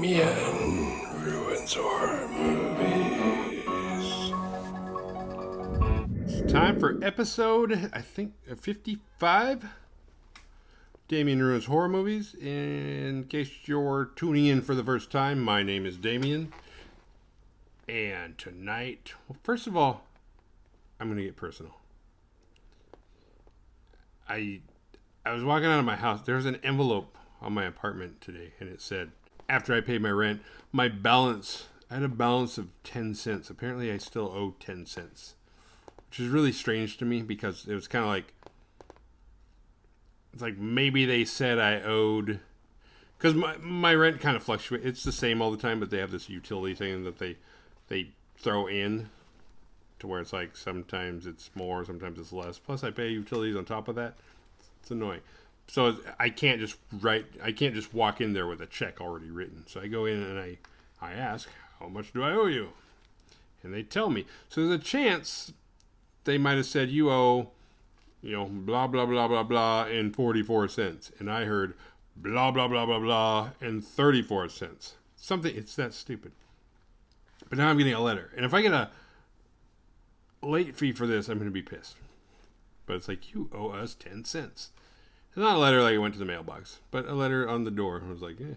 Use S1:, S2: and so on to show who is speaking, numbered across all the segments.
S1: Damien ruins horror movies.
S2: It's time for episode, I think, 55. Damien ruins horror movies. In case you're tuning in for the first time, my name is Damien. And tonight, well, first of all, I'm going to get personal. I was walking out of my house. There was an envelope on my apartment today, and it said, after I paid my rent, my balance, I had a balance of 10 cents. Apparently, I still owe 10 cents, which is really strange to me because it was kind of like, it's like maybe they said I owed, because my rent kind of fluctuates. It's the same all the time, but they have this utility thing that they throw in to where it's like sometimes it's more, sometimes it's less. Plus, I pay utilities on top of that. It's annoying. So I can't just walk in there with a check already written. So I go in and I ask, how much do I owe you? And they tell me. So there's a chance they might have said you owe, blah, blah, blah, blah, blah, and 44 cents. And I heard blah, blah, blah, blah, blah, and 34 cents. Something, it's that stupid. But now I'm getting a letter. And if I get a late fee for this, I'm going to be pissed. But it's like, you owe us 10 cents. It's not a letter like it went to the mailbox, but a letter on the door. I was like, eh.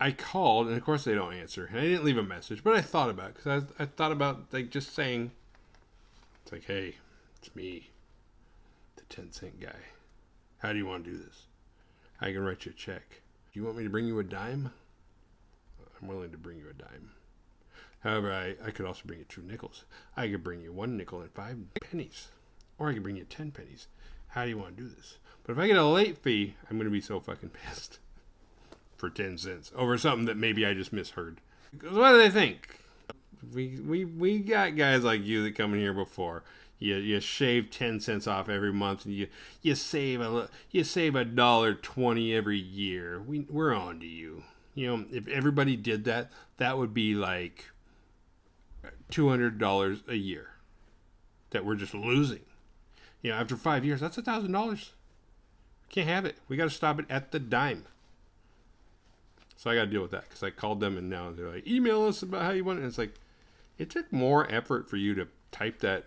S2: I called, and of course they don't answer. And I didn't leave a message, but I thought about it. Because I thought about like just saying, it's like, hey, it's me, the 10-cent guy. How do you want to do this? I can write you a check. Do you want me to bring you a dime? I'm willing to bring you a dime. However, I could also bring you 2 nickels. I could bring you 1 nickel and 5 pennies. Or I could bring you 10 pennies. How do you want to do this? But if I get a late fee, I'm going to be so fucking pissed. For 10 cents. Over something that maybe I just misheard. Because what do they think? We got guys like you that come in here before. You shave 10 cents off every month, and you save $1.20 every year. We're on to you. If everybody did that, that would be like $200 a year that we're just losing. After 5 years, that's $1,000. Can't have it. We got to stop it at the dime. So I got to deal with that because I called them and now they're like, email us about how you want it. And it's like, it took more effort for you to type that,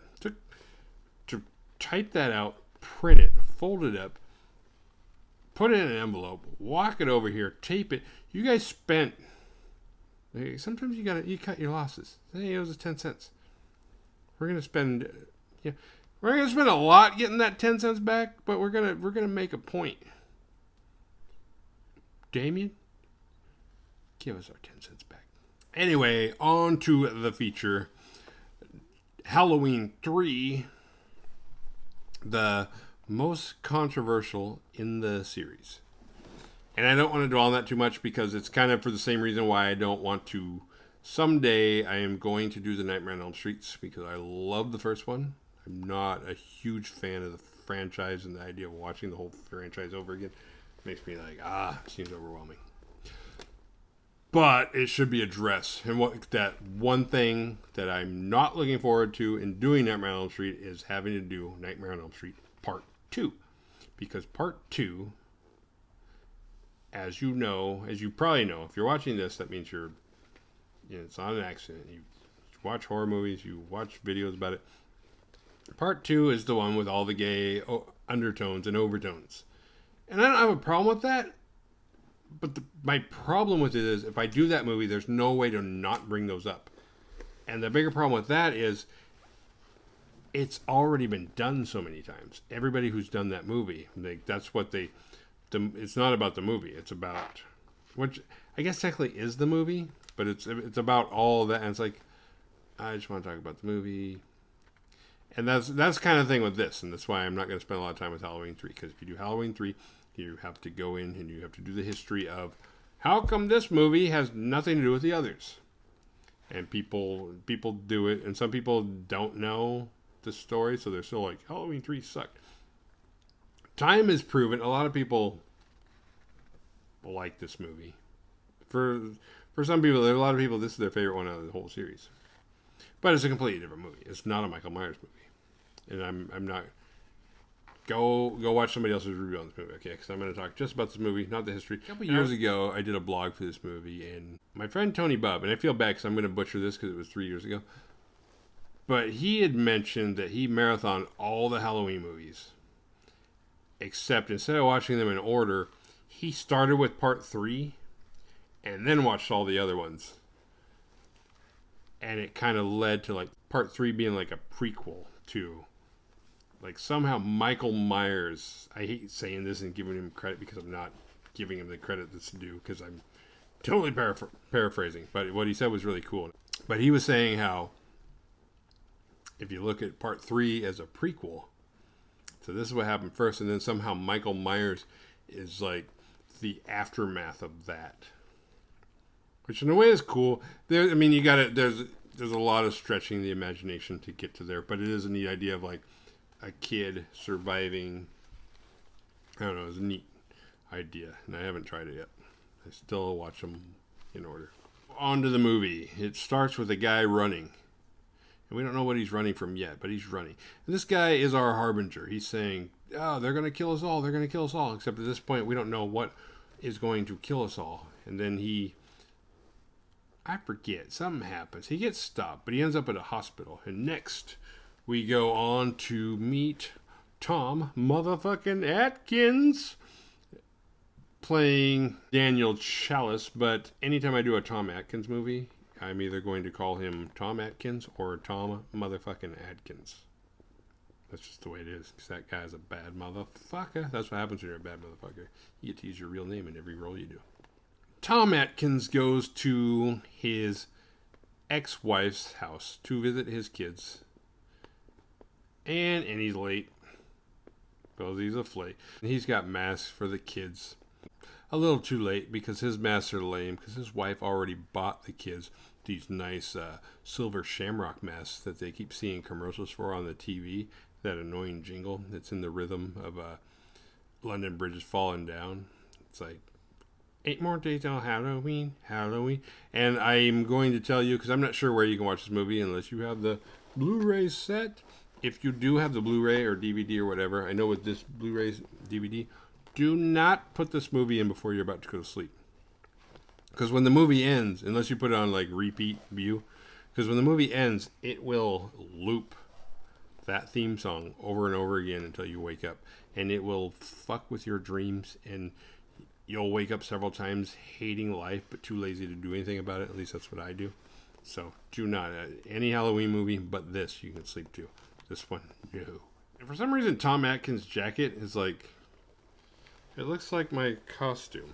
S2: to type that out, print it, fold it up, put it in an envelope, walk it over here, tape it. You guys spent, sometimes you cut your losses. Hey, it was 10 cents. We're going to spend, we're going to spend a lot getting that 10 cents back, but we're going to make a point. Damien, give us our 10 cents back. Anyway, on to the feature. Halloween 3, the most controversial in the series. And I don't want to dwell on that too much because it's kind of for the same reason why I don't want to. Someday I am going to do the Nightmare on Elm Street because I love the first one. I'm not a huge fan of the franchise, and the idea of watching the whole franchise over again makes me like, it seems overwhelming. But it should be addressed. And that one thing that I'm not looking forward to in doing Nightmare on Elm Street is having to do Nightmare on Elm Street Part 2. Because Part 2, as you probably know, if you're watching this, that means it's not an accident. You watch horror movies, you watch videos about it. Part 2 is the one with all the gay undertones and overtones. And I don't have a problem with that. But my problem with it is if I do that movie, there's no way to not bring those up. And the bigger problem with that is it's already been done so many times. Everybody who's done that movie, that's what it's not about the movie. It's about, which I guess technically is the movie, but it's about all that. And it's like, I just want to talk about the movie. And that's kind of thing with this. And that's why I'm not going to spend a lot of time with Halloween 3. Because if you do Halloween 3, you have to go in and you have to do the history of how come this movie has nothing to do with the others. And people do it. And some people don't know the story. So they're still like, Halloween 3 sucked. Time has proven a lot of people like this movie. For some people, there are a lot of people, this is their favorite one out of the whole series. But it's a completely different movie. It's not a Michael Myers movie. And I'm not... Go watch somebody else's review on this movie, okay? Because I'm going to talk just about this movie, not the history. A couple years ago, I did a blog for this movie, and my friend Tony Bubb, and I feel bad because I'm going to butcher this because it was 3 years ago, but he had mentioned that he marathoned all the Halloween movies, except instead of watching them in order, he started with part 3 and then watched all the other ones. And it kind of led to like part 3 being like a prequel to, like, somehow Michael Myers, I hate saying this and giving him credit because I'm not giving him the credit that's due because I'm totally paraphrasing, but what he said was really cool. But he was saying how if you look at part 3 as a prequel, so this is what happened first, and then somehow Michael Myers is like the aftermath of that, which in a way is cool. There's a lot of stretching the imagination to get to there, but it is a neat idea of like a kid surviving. I don't know, it's a neat idea, and I haven't tried it yet. I still watch them in order. On to the movie. It starts with a guy running, and we don't know what he's running from yet, but he's running. And this guy is our harbinger. He's saying, oh, they're going to kill us all. They're going to kill us all. Except at this point, we don't know what is going to kill us all. And then I forget, something happens. He gets stopped, but he ends up at a hospital. And next, we go on to meet Tom motherfucking Atkins playing Daniel Chalice. But anytime I do a Tom Atkins movie, I'm either going to call him Tom Atkins or Tom motherfucking Atkins. That's just the way it is, because that guy's a bad motherfucker. That's what happens when you're a bad motherfucker. You get to use your real name in every role you do. Tom Atkins goes to his ex-wife's house to visit his kids. And he's late, because he's a flake. And he's got masks for the kids. A little too late, because his masks are lame, because his wife already bought the kids these nice silver shamrock masks that they keep seeing commercials for on the TV. That annoying jingle that's in the rhythm of London Bridge is falling down. It's like, 8 more days till Halloween. And I'm going to tell you, because I'm not sure where you can watch this movie unless you have the Blu-ray set. If you do have the Blu-ray or DVD or whatever, I know with this Blu-ray DVD, do not put this movie in before you're about to go to sleep. Because when the movie ends, unless you put it on like repeat view, because when the movie ends, it will loop that theme song over and over again until you wake up. And it will fuck with your dreams, and you'll wake up several times hating life, but too lazy to do anything about it. At least that's what I do. So do not. Any Halloween movie but this, you can sleep to. This one, no. And for some reason, Tom Atkins' jacket is like, it looks like my costume.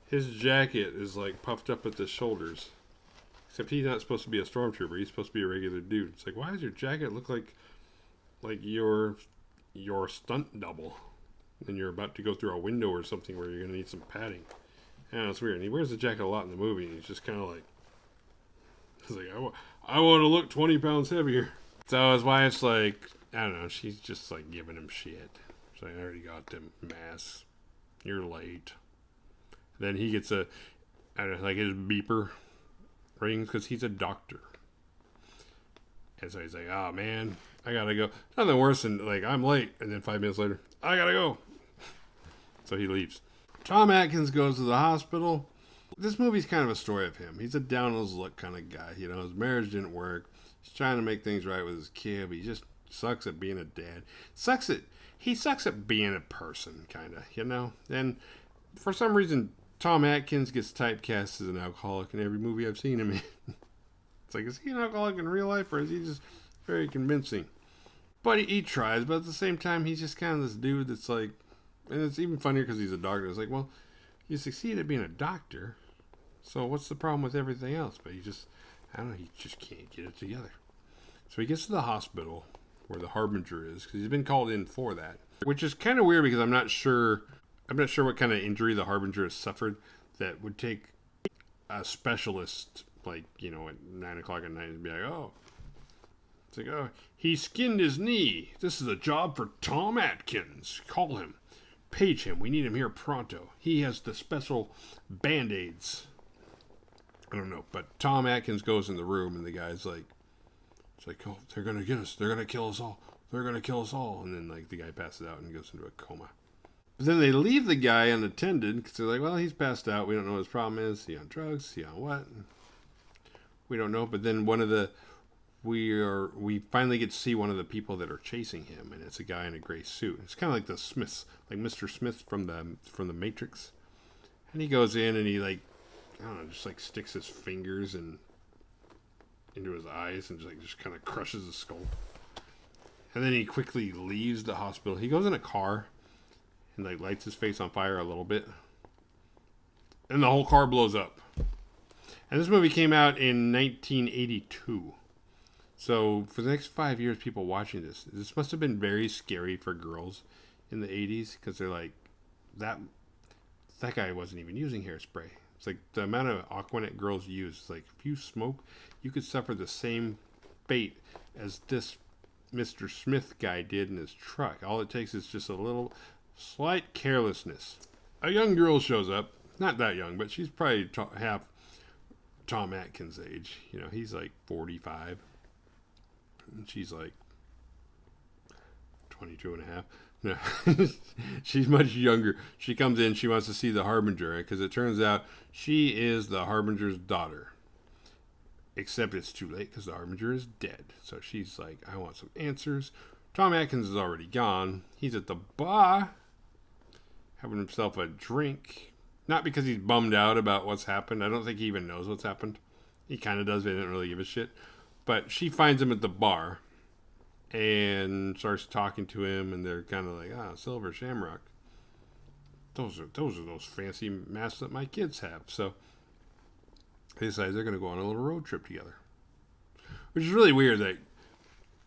S2: His jacket is like puffed up at the shoulders. Except he's not supposed to be a stormtrooper. He's supposed to be a regular dude. It's like, why does your jacket look like your stunt double? And you're about to go through a window or something where you're going to need some padding. Yeah, it's weird. And he wears the jacket a lot in the movie. And he's just kind of like, he's like, I want to look 20 pounds heavier. So his wife's like, I don't know, she's just like giving him shit. She's like, I already got them masks. You're late. Then he gets I don't know, like his beeper rings because he's a doctor. And so he's like, oh man, I gotta go. Nothing worse than like, I'm late. And then 5 minutes later, I gotta go. So he leaves. Tom Atkins goes to the hospital. This movie's kind of a story of him. He's a down on his luck kind of guy. You know, his marriage didn't work. He's trying to make things right with his kid, but he just sucks at being a dad. He sucks at being a person, kind of, you know? And for some reason, Tom Atkins gets typecast as an alcoholic in every movie I've seen him in. It's like, is he an alcoholic in real life, or is he just very convincing? But he tries, but at the same time, he's just kind of this dude that's like, and it's even funnier because he's a doctor. It's like, well, you succeed at being a doctor, so what's the problem with everything else? But he just, I don't know, he just can't get it together. So he gets to the hospital where the harbinger is, because he's been called in for that. Which is kind of weird because I'm not sure what kind of injury the harbinger has suffered that would take a specialist, like, you know, at 9 o'clock at night and be like, oh. It's like, oh, he skinned his knee. This is a job for Tom Atkins. Call him. Page him. We need him here pronto. He has the special Band-Aids. I don't know. But Tom Atkins goes in the room and the guy's like, it's like, oh, they're going to get us. They're going to kill us all. they're going to kill us all. And then, like, the guy passes out and goes into a coma. But then they leave the guy unattended because they're like, well, he's passed out. We don't know what his problem is. Is he on drugs? Is he on what? We don't know. But then we finally get to see one of the people that are chasing him, and it's a guy in a gray suit. It's kind of like the Smiths, like Mr. Smith from the Matrix. And he goes in and he, like, I don't know, just like sticks his fingers into his eyes and just kind of crushes his skull. And then he quickly leaves the hospital. He goes in a car and, like, lights his face on fire a little bit, and the whole car blows up. And this movie came out in 1982. So for the next 5 years, people watching this must have been very scary for girls in the 80s, because they're like, that guy wasn't even using hairspray. It's like the amount of Aquanet girls use. It's like, if you smoke, you could suffer the same fate as this Mr. Smith guy did in his truck. All it takes is just a little slight carelessness. A young girl shows up. Not that young, but she's probably half Tom Atkins' age. You know, he's like 45. And she's like 22 and a half. No, she's much younger. She comes in, she wants to see the Harbinger, because it turns out she is the Harbinger's daughter. Except it's too late because the Harbinger is dead. So she's like, I want some answers. Tom Atkins is already gone. He's at the bar having himself a drink. Not because he's bummed out about what's happened. I don't think he even knows what's happened. He kind of does, but he didn't really give a shit. But she finds him at the bar and starts talking to him, and they're kind of like, Silver Shamrock. Those are those fancy masks that my kids have. So they decide they're going to go on a little road trip together. Which is really weird that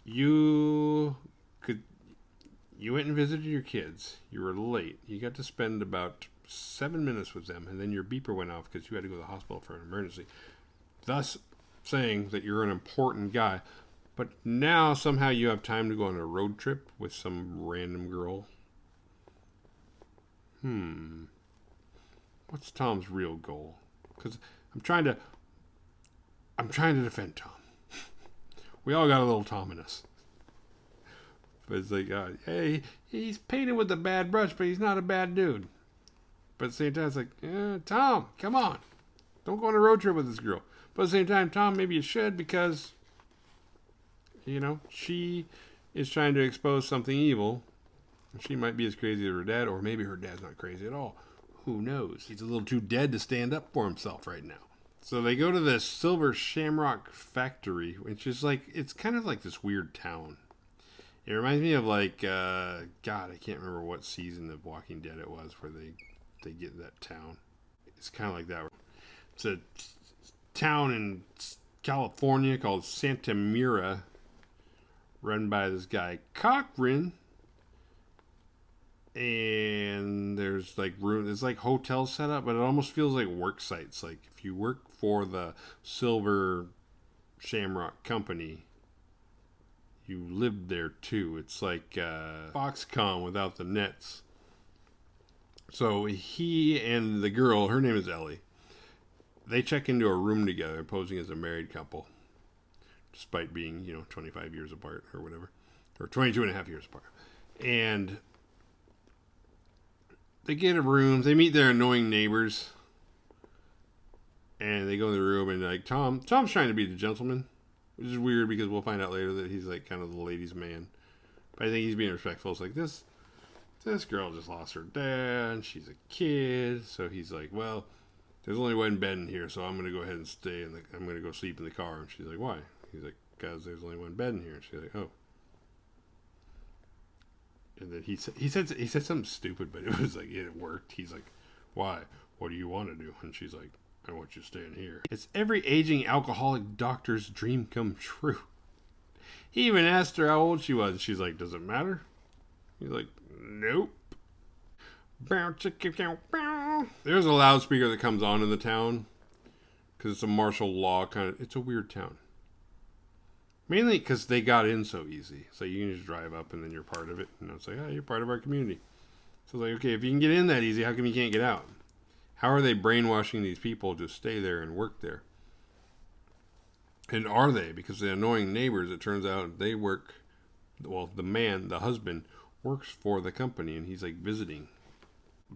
S2: you went and visited your kids. You were late. You got to spend about 7 minutes with them, and then your beeper went off because you had to go to the hospital for an emergency. Thus saying that you're an important guy. But now somehow you have time to go on a road trip with some random girl. What's Tom's real goal? Because I'm trying to defend Tom. We all got a little Tom in us. But it's like, hey, he's painted with a bad brush, but he's not a bad dude. But at the same time, it's like, Tom, come on. Don't go on a road trip with this girl. But at the same time, Tom, maybe you should, because, she is trying to expose something evil. She might be as crazy as her dad, or maybe her dad's not crazy at all. Who knows? He's a little too dead to stand up for himself right now. So they go to this Silver Shamrock factory, which is like, it's kind of like this weird town. It reminds me of like, God, I can't remember what season of Walking Dead it was where they get that town. It's kind of like that. It's a town in California called Santa Mira, run by this guy Cochran. And there's like room, there's like hotels set up, but it almost feels like work sites. Like if you work for the Silver Shamrock Company, you lived there too. It's like Foxconn without the nets. So he and the girl, her name is Ellie, they check into a room together, posing as a married couple, despite being, 25 years apart or whatever, or 22 and a half years apart. And they get a room, they meet their annoying neighbors, and they go in the room, and like Tom's trying to be the gentleman, which is weird because we'll find out later that he's like kind of the ladies' man. But I think he's being respectful. It's like, this girl just lost her dad, she's a kid, so he's like, well, there's only one bed in here, so I'm going to go ahead and stay, and I'm going to go sleep in the car. And she's like, why? He's like, because there's only one bed in here. And she's like, oh. And then he said something stupid, but it was like, it worked. He's like, why? What do you want to do? And she's like, I want you to stay in here. It's every aging alcoholic doctor's dream come true. He even asked her how old she was. She's like, does it matter? He's like, nope. There's a loudspeaker that comes on in the town because it's a martial law kind of. It's a weird town. Mainly because they got in so easy. So you can just drive up and then you're part of it. And it's like, you're part of our community. So it's like, okay, if you can get in that easy, how come you can't get out? How are they brainwashing these people to stay there and work there? And are they? Because the annoying neighbors, it turns out they work well, the man, the husband, works for the company, and he's like visiting.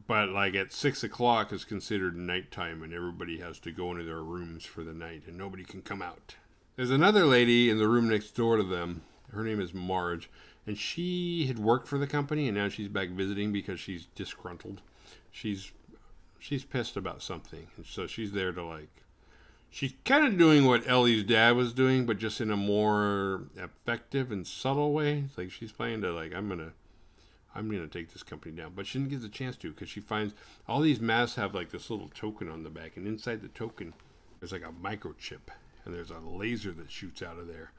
S2: But like at 6 o'clock is considered nighttime, and everybody has to go into their rooms for the night, and nobody can come out. There's another lady in the room next door to them. Her name is Marge, and she had worked for the company, and now she's back visiting because she's disgruntled. She's pissed about something, and so she's there to like. She's kind of doing what Ellie's dad was doing, but just in a more effective and subtle way. It's like she's playing to like I'm gonna take this company down, but she didn't get the chance to because she finds all these masks have like this little token on the back, and inside the token there's like a microchip, and there's a laser that shoots out of there,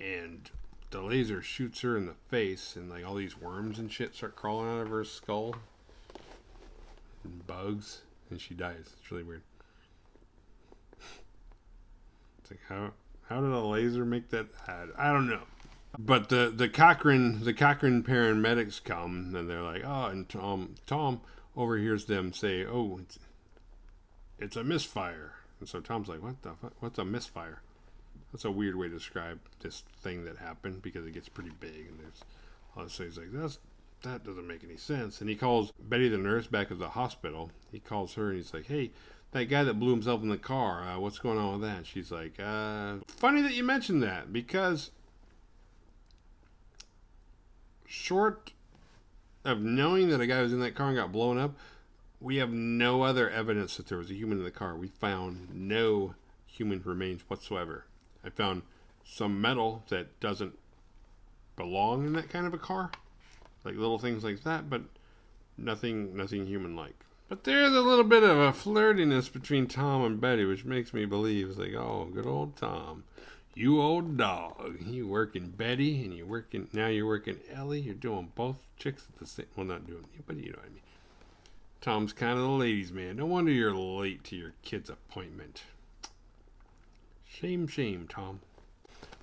S2: and the laser shoots her in the face, and like all these worms and shit start crawling out of her skull, and bugs, and she dies. It's really weird. It's like how did a laser make that? I don't know. But the Cochrane paramedics come, and they're like, oh, and Tom overhears them say, oh, it's a misfire. And so Tom's like, what the fuck? What's a misfire? That's a weird way to describe this thing that happened because it gets pretty big, and there's all this. So he's like, that doesn't make any sense. And he calls Betty, the nurse, back at the hospital. He calls her, and he's like, hey, that guy that blew himself in the car, what's going on with that? And she's like, funny that you mentioned that, because short of knowing that a guy was in that car and got blown up, we have no other evidence that there was a human in the car. We found no human remains whatsoever. I found some metal that doesn't belong in that kind of a car, like little things like that, but nothing human-like. But there's a little bit of a flirtiness between Tom and Betty, which makes me believe it's like, oh, good old Tom. You old dog. You working Betty, and now you're working Ellie. You're doing both chicks at the same. Well, not doing, but you know what I mean. Tom's kind of the ladies' man. No wonder you're late to your kid's appointment. Shame, Tom.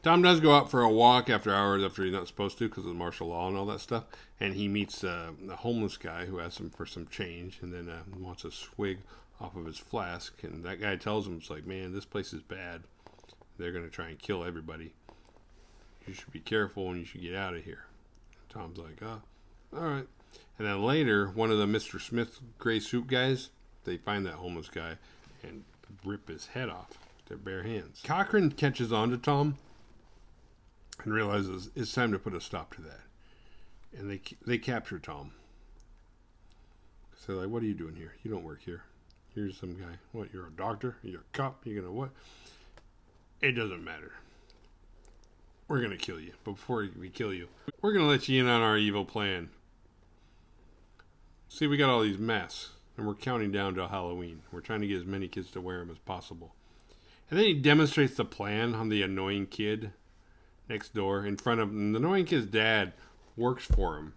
S2: Tom does go out for a walk after hours after he's not supposed to because of martial law and all that stuff. And he meets a homeless guy who asks him for some change and then wants a swig off of his flask. And that guy tells him, it's like, man, this place is bad. They're going to try and kill everybody. You should be careful and you should get out of here. And Tom's like, oh, all right. And then later, one of the Mr. Smith gray suit guys, they find that homeless guy and rip his head off with their bare hands. Cochrane catches on to Tom and realizes it's time to put a stop to that. And they capture Tom. So they're like, what are you doing here? You don't work here. Here's some guy. What, you're a doctor? You're a cop? You're going to what? It doesn't matter. We're going to kill you. But before we kill you, we're going to let you in on our evil plan. See, we got all these masks, and we're counting down to Halloween. We're trying to get as many kids to wear them as possible. And then he demonstrates the plan on the annoying kid next door in front of him. The annoying kid's dad works for him.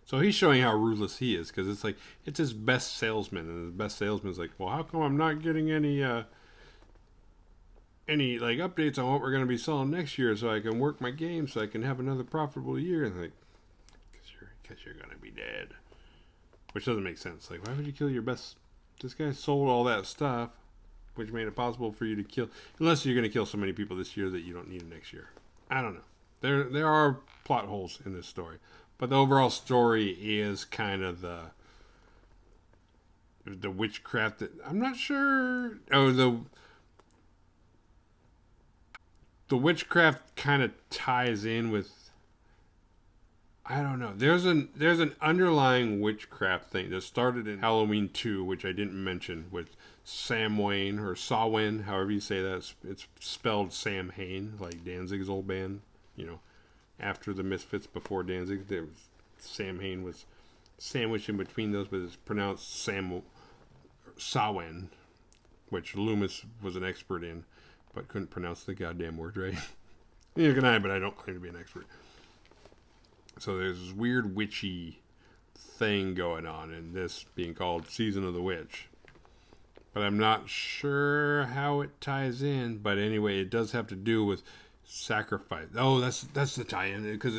S2: So he's showing how ruthless he is, because it's like, it's his best salesman, and his best salesman's like, well, how come I'm not getting any like updates on what we're going to be selling next year so I can work my game so I can have another profitable year? And like, because you're going to be dead. Which doesn't make sense. Like, why would you kill your best? This guy sold all that stuff, which made it possible for you to kill. Unless you're going to kill so many people this year that you don't need it next year. I don't know. There are plot holes in this story, but the overall story is kind of the witchcraft that I'm not sure. Oh, the witchcraft kind of ties in with. I don't know. There's an underlying witchcraft thing that started in Halloween 2, which I didn't mention, with Samhain or Samhain, however you say that. It's spelled Samhain, like Danzig's old band. You know, after the Misfits, before Danzig, Samhain was sandwiched in between those, but it's pronounced Samhain, which Loomis was an expert in, but couldn't pronounce the goddamn word right. Neither can I, but I don't claim to be an expert. So there's this weird witchy thing going on in this being called Season of the Witch. But I'm not sure how it ties in. But anyway, it does have to do with sacrifice. Oh, that's the tie-in. Because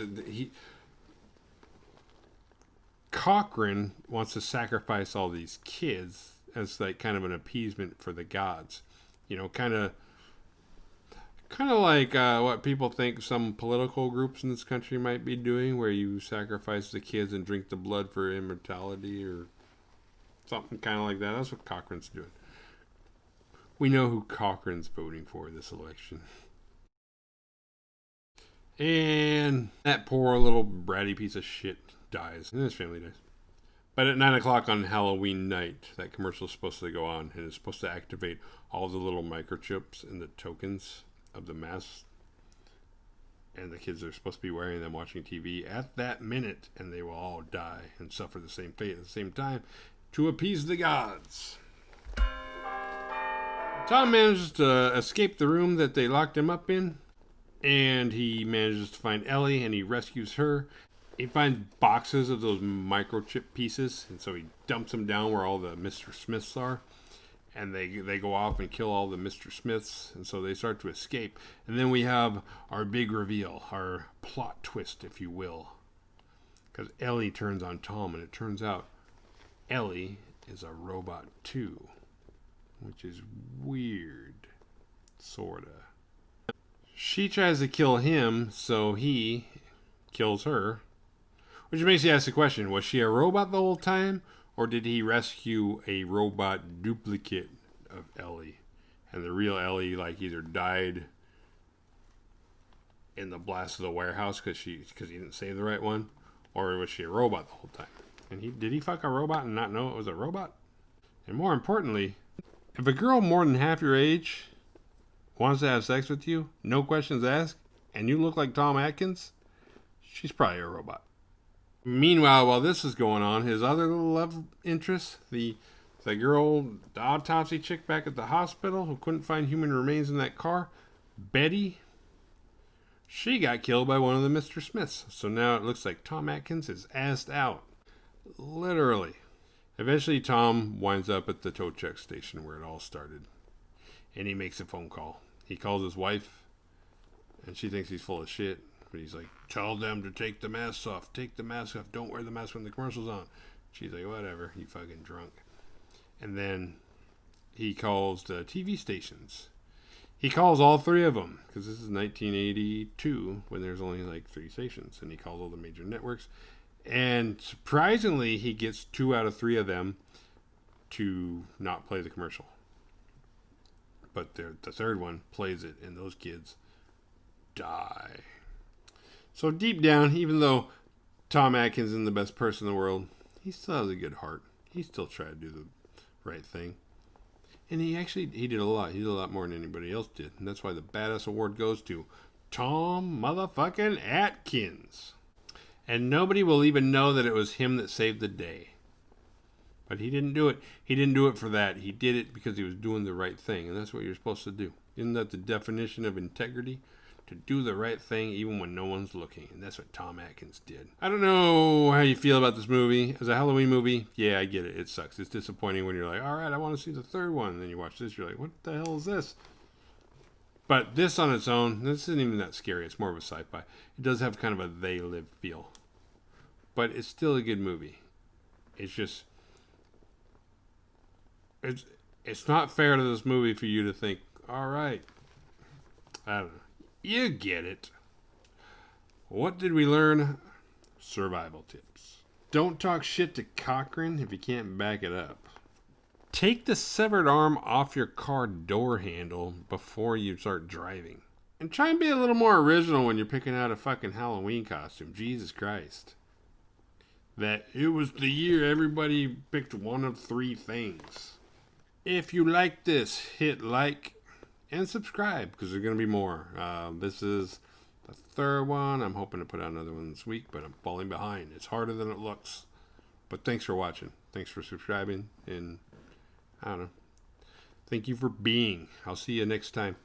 S2: Cochrane wants to sacrifice all these kids as like kind of an appeasement for the gods. You know, kind of Kind of like what people think some political groups in this country might be doing, where you sacrifice the kids and drink the blood for immortality or something kind of like that. That's what Cochran's doing. We know who Cochran's voting for this election. And that poor little bratty piece of shit dies. And his family dies. But at 9 o'clock on Halloween night, that commercial is supposed to go on. And it's supposed to activate all the little microchips and the tokens of the masks. And the kids are supposed to be wearing them watching TV at that minute. And they will all die and suffer the same fate at the same time to appease the gods. Tom manages to escape the room that they locked him up in. And he manages to find Ellie, and he rescues her. He finds boxes of those microchip pieces, and so he dumps them down where all the Mr. Smiths are. And they go off and kill all the Mr. Smiths, and so they start to escape. And then we have our big reveal, our plot twist, if you will. Because Ellie turns on Tom, and it turns out Ellie is a robot too. Which is weird. Sorta. She tries to kill him, so he kills her. Which makes you ask the question, was she a robot the whole time? Or did he rescue a robot duplicate of Ellie? And the real Ellie, like, either died in the blast of the warehouse because he didn't save the right one? Or was she a robot the whole time? And did he fuck a robot and not know it was a robot? And more importantly, if a girl more than half your age wants to have sex with you, no questions asked, and you look like Tom Atkins, she's probably a robot. Meanwhile, while this is going on, his other little love interest, the girl, the autopsy chick back at the hospital who couldn't find human remains in that car, Betty, she got killed by one of the Mr. Smiths. So now it looks like Tom Atkins is assed out. Literally. Eventually, Tom winds up at the tow truck station where it all started. And he makes a phone call. He calls his wife, and she thinks he's full of shit. But he's like, tell them to take the masks off. Take the mask off. Don't wear the mask when the commercial's on. She's like, whatever. You fucking drunk. And then he calls the TV stations. He calls all three of them, because this is 1982, when there's only like 3 stations. And he calls all the major networks. And surprisingly, he gets 2 out of 3 of them to not play the commercial. But the third one plays it, and those kids die. So deep down, even though Tom Atkins isn't the best person in the world, he still has a good heart. He still tried to do the right thing. And he did a lot. He did a lot more than anybody else did. And that's why the Badass Award goes to Tom motherfucking Atkins. And nobody will even know that it was him that saved the day. But he didn't do it. He didn't do it for that. He did it because he was doing the right thing. And that's what you're supposed to do. Isn't that the definition of integrity? To do the right thing even when no one's looking. And that's what Tom Atkins did. I don't know how you feel about this movie. As a Halloween movie, yeah, I get it. It sucks. It's disappointing when you're like, all right, I want to see the third one. And then you watch this, you're like, what the hell is this? But this on its own, this isn't even that scary. It's more of a sci-fi. It does have kind of a They Live feel. But it's still a good movie. It's just... It's not fair to this movie for you to think, all right, I don't know. You get it. What did we learn? Survival tips. Don't talk shit to Cochran if you can't back it up. Take the severed arm off your car door handle before you start driving. And try and be a little more original when you're picking out a fucking Halloween costume. Jesus Christ. That it was the year everybody picked one of 3 things. If you like this, hit like and subscribe because there's going to be more. This is the 3rd one. I'm hoping to put out another one this week, but I'm falling behind. It's harder than it looks. But thanks for watching. Thanks for subscribing. And I don't know. Thank you for being. I'll see you next time.